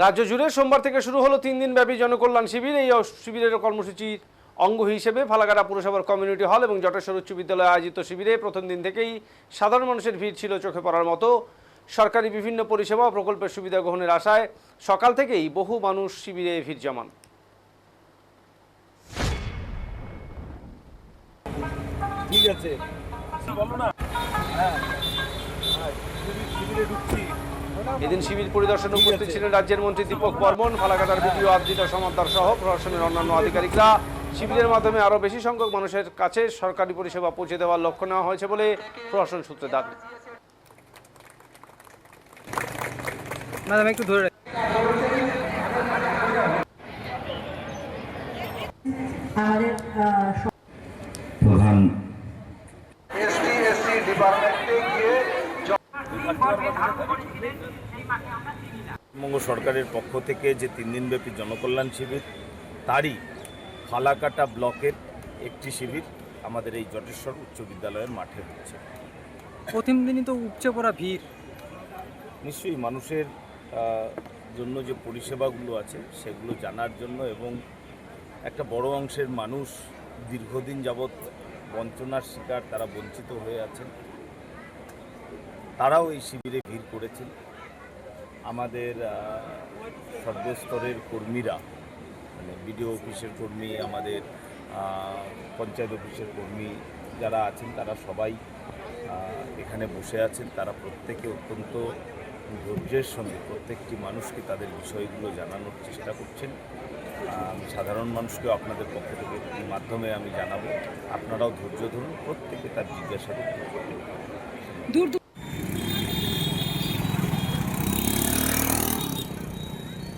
রাজ্য জুড়ে সোমবার থেকে শুরু হলো 3 দিনব্যাপী জনকল্যাণ শিবির। এই শিবিরের কর্মসূচির অঙ্গ হিসেবে ফালাকাটা পুরসভার কমিউনিটি হল এবং জটেশ্বর উচ্চ বিদ্যালয়ে আয়োজিত শিবিরে প্রথম দিন থেকেই সাধারণ মানুষের ভিড় ছিল চোখে পড়ার মতো। সরকারি বিভিন্ন পরিষেবা ও প্রকল্পের সুবিধা গ্রহণের আশায় সকাল থেকেই বহু মানুষ শিবিরে ভিড় জমান। ঠিক আছে বলো না। এদিন শিবির পরিদর্শনে উপস্থিত ছিলেন রাজ্যের মন্ত্রী দীপক বর্মন, ফালাকাটার বিডিও আদ্রিতা সমাদ্দার সহ প্রশাসনের অন্যান্য আধিকারিকরা। শিবিরের মাধ্যমে আরও বেশি সংখ্যক মানুষের কাছে সরকারি পরিষেবা পৌঁছে দেওয়ার লক্ষ্য নেওয়া হয়েছে বলে প্রশাসন সূত্রে দাবি। একটু ধরে প্রধান পশ্চিমবঙ্গ সরকারের পক্ষ থেকে যে 3 দিনব্যাপী জনকল্যাণ শিবির, তারই ফালাকাটা ব্লকের একটি শিবির আমাদের এই জটেশ্বর উচ্চ বিদ্যালয়ের মাঠে হচ্ছে। প্রথম দিনই তো উপচে পড়া ভিড়। নিশ্চয়ই মানুষের জন্য যে পরিষেবাগুলো আছে সেগুলো জানার জন্য, এবং একটা বড় অংশের মানুষ দীর্ঘদিন যাবৎ বঞ্চনার শিকার, তারা বঞ্চিত হয়ে আছেন, তারাও এই শিবিরে ভিড় করেছেন। আমাদের সর্বস্তরের কর্মীরা, মানে বিডিও অফিসের কর্মী, আমাদের পঞ্চায়েত অফিসের কর্মী যারা আছেন, তারা সবাই এখানে বসে আছেন। তারা প্রত্যেকে অত্যন্ত ধৈর্যের সঙ্গে প্রত্যেকটি মানুষকে তাদের বিষয়গুলো জানানোর চেষ্টা করছেন। সাধারণ মানুষকেও আপনাদের পক্ষ থেকে মাধ্যমে আমি জানাবো, আপনারাও ধৈর্য ধরুন, প্রত্যেকে তার জিজ্ঞাসা করতে।